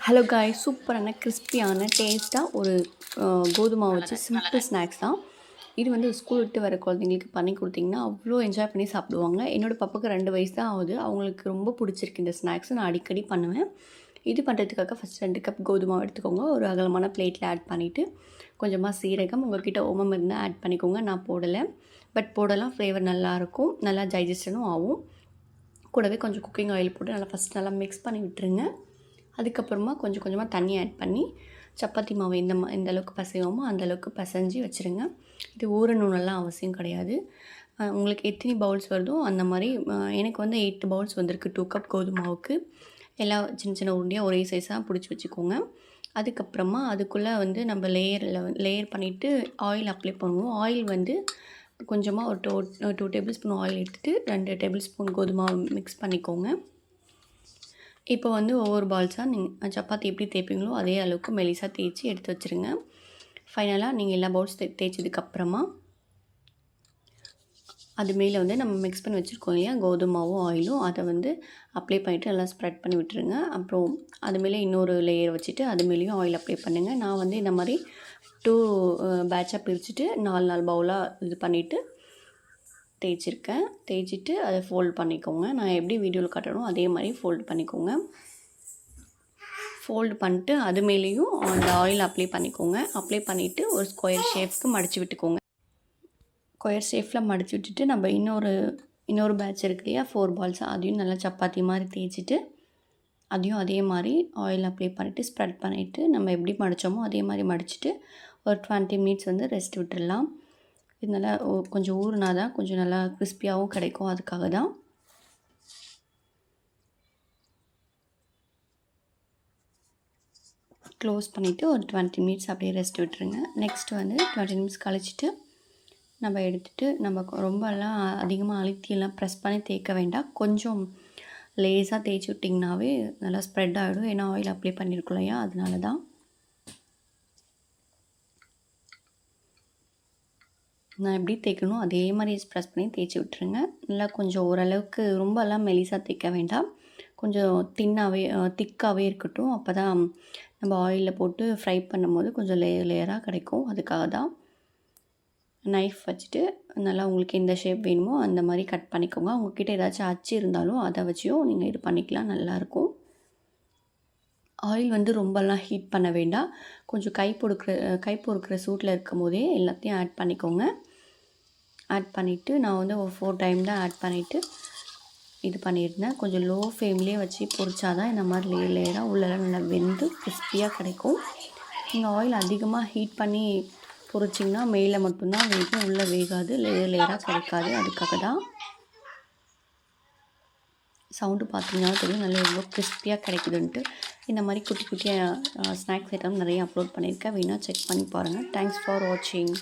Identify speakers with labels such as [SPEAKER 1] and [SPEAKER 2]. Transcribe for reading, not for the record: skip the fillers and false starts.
[SPEAKER 1] Hello காய், சூப்பரான கிறிஸ்பியான டேஸ்ட்டாக ஒரு கோதுமை வச்சு சிம்பிள் ஸ்நாக்ஸ் தான் இது. வந்து ஸ்கூல் விட்டு வர குழந்தைங்களுக்கு பண்ணி கொடுத்தீங்கன்னா அவ்வளோ என்ஜாய் பண்ணி சாப்பிடுவாங்க. என்னோடய பாப்பாவுக்கு 2 வயசு தான் ஆகுது. அவங்களுக்கு ரொம்ப பிடிச்சிருக்கு இந்த ஸ்நாக்ஸ். நான் அடிக்கடி பண்ணுவேன். இது பண்ணுறதுக்காக ஃபஸ்ட் 2 கப் கோதுமை எடுத்துக்கோங்க. ஒரு அகலமான பிளேட்டில் ஆட் பண்ணிவிட்டு கொஞ்சமாக சீரகம், உங்கள்கிட்ட ஓமம் இருந்தால் ஆட் பண்ணிக்கோங்க. நான் போடலை, பட் போடலாம். ஃப்ளேவர் நல்லாயிருக்கும், நல்லா டைஜஷனும் ஆகும். கூடவே கொஞ்சம் குக்கிங் ஆயில் போட்டு நல்லா மிக்ஸ் பண்ணி விட்டுருங்க. அதுக்கப்புறமா கொஞ்சம் கொஞ்சமாக தண்ணி ஆட் பண்ணி சப்பாத்தி மாவு எந்த அளவுக்கு பசைவோமோ அந்தளவுக்கு பசைஞ்சு வச்சுருங்க. இது ஊறணுன்னெல்லாம் அவசியம் கிடையாது. உங்களுக்கு எத்தனை பவுல்ஸ் வருதோ அந்த மாதிரி. எனக்கு வந்து 8 பவுல்ஸ் வந்திருக்கு 2 கப் கோதுமாவுக்கு. எல்லாம் சின்ன சின்ன உருண்டையாக ஒரே சைஸாக பிடிச்சி வச்சுக்கோங்க. அதுக்கப்புறமா அதுக்குள்ளே வந்து நம்ம லேயர் பண்ணிவிட்டு ஆயில் அப்ளை பண்ணுவோம். ஆயில் வந்து கொஞ்சமாக ஒரு 2 டேபிள் ஸ்பூன் ஆயில் எடுத்துகிட்டு 2 டேபிள் ஸ்பூன் கோதுமை மிக்ஸ் பண்ணிக்கோங்க. இப்போ வந்து ஒவ்வொரு பால்ஸாக நீங்கள் சப்பாத்தி எப்படி தேய்ப்பீங்களோ அதே அளவுக்கு மெலிசாக தேய்ச்சி எடுத்து வச்சுருங்க. ஃபைனலாக நீங்கள் எல்லா பவுல்ஸ் தேய்ச்சதுக்கப்புறமா அது மேலே வந்து நம்ம மிக்ஸ் பண்ணி வச்சுருக்கோம் இல்லையா, கோதுமாவும் ஆயிலும், அதை வந்து அப்ளை பண்ணிவிட்டு நல்லா ஸ்ப்ரெட் பண்ணி விட்டுருங்க. அப்புறம் அது மேலே இன்னொரு லேயர் வச்சுட்டு அது மேலேயும் ஆயில் அப்ளை பண்ணுங்கள். நான் வந்து இந்த மாதிரி 2 பேட்சாக பிரிச்சுட்டு 4 பவுலாக இது பண்ணிவிட்டு தேய்ச்சிருக்கேன். தேய்ச்சிட்டு அதை ஃபோல்ட் பண்ணிக்கோங்க. நான் எப்படி வீடியோவில் காட்டணும் அதே மாதிரி ஃபோல்டு பண்ணிக்கோங்க. ஃபோல்டு பண்ணிட்டு அது மேலேயும் அந்த ஆயில் அப்ளை பண்ணிக்கோங்க. அப்ளை பண்ணிவிட்டு ஒரு ஸ்கொயர் ஷேப்க்கு மடித்து விட்டுக்கோங்க. ஸ்கொயர் ஷேப்பில் மடித்து விட்டுட்டு நம்ம இன்னொரு பேட்ச் இருக்கு இல்லையா, 4 பால்ஸ், அதையும் நல்லா சப்பாத்தி மாதிரி தேய்ச்சிட்டு அதையும் அதே மாதிரி ஆயில் அப்ளை பண்ணிவிட்டு ஸ்ப்ரெட் பண்ணிவிட்டு நம்ம எப்படி மடித்தோமோ அதே மாதிரி மடிச்சுட்டு ஒரு 20 மினிட்ஸ் வந்து ரெஸ்ட் விட்டுடலாம். இது நல்லா கொஞ்சம் ஊறுனா தான் கொஞ்சம் நல்லா கிறிஸ்பியாகவும் கிடைக்கும். அதுக்காக தான். க்ளோஸ் பண்ணிவிட்டு ஒரு 20 மினிட்ஸ் அப்படியே ரெஸ்ட் விட்டுருங்க. நெக்ஸ்ட்டு வந்து 20 மினிட்ஸ் கழிச்சிட்டு நம்ம எடுத்துகிட்டு நம்ம ரொம்பலாம் அதிகமாக அழுத்தியெல்லாம் ப்ரெஸ் பண்ணி தேய்க்க வேண்டாம். கொஞ்சம் லேஸாக தேய்ச்சி விட்டிங்கனாவே நல்லா ஸ்ப்ரெட் ஆகிடும். ஏன்னா ஆயில் அப்ளை பண்ணியிருக்கோம் இல்லையா, அதனால தான். நான் எப்படி தேய்க்கணும் அதே மாதிரி ப்ரெஸ் பண்ணி தேய்ச்சி விட்டுருங்க. நல்லா கொஞ்சம் ஓரளவுக்கு ரொம்பலாம் மெலிசாக தேய்க்க வேண்டாம். கொஞ்சம் திக்காகவே இருக்கட்டும். அப்போ தான் நம்ம ஆயிலில் போட்டு ஃப்ரை பண்ணும்போது கொஞ்சம் லேயராக கிடைக்கும். அதுக்காக தான். நைஃப் வச்சுட்டு நல்லா உங்களுக்கு எந்த ஷேப் வேணுமோ அந்த மாதிரி கட் பண்ணிக்கோங்க. உங்கள்கிட்ட ஏதாச்சும் அச்சு இருந்தாலும் அதை வச்சியும் நீங்கள் இது பண்ணிக்கலாம், நல்லாயிருக்கும். ஆயில் வந்து ரொம்பலாம் ஹீட் பண்ண வேண்டாம். கொஞ்சம் கை பொறுக்கிற சூட்டில் இருக்கும் போதே எல்லாத்தையும் ஆட் பண்ணிக்கோங்க. ஆட் பண்ணிவிட்டு நான் வந்து ஒரு 4 டைம் தான் ஆட் பண்ணிவிட்டு இது பண்ணியிருந்தேன். கொஞ்சம் லோ ஃப்ளேம்லேயே வச்சு பொரிச்சா தான் இந்த மாதிரி லேயராக உள்ளெல்லாம் நல்லா வெந்து கிறிஸ்பியாக கிடைக்கும். நீங்கள் ஆயில் அதிகமாக ஹீட் பண்ணி பொரிச்சிங்கன்னா மேலே மட்டும்தான் வேகும், உள்ளே வேகாது, லேயராக கிடைக்காது. அதுக்காக தான். சவுண்டு பார்த்தீங்கன்னா தெரியும் நல்லா எவ்வளோ கிறிஸ்பியாக கிடைக்குதுன்ட்டு. இந்த மாதிரி குட்டி குட்டியாக ஸ்நாக்ஸ் ஐட்டம் நிறைய அப்லோட் பண்ணியிருக்கேன். வேணால் செக் பண்ணி பாருங்கள். தேங்க்ஸ் ஃபார் வாட்சிங்.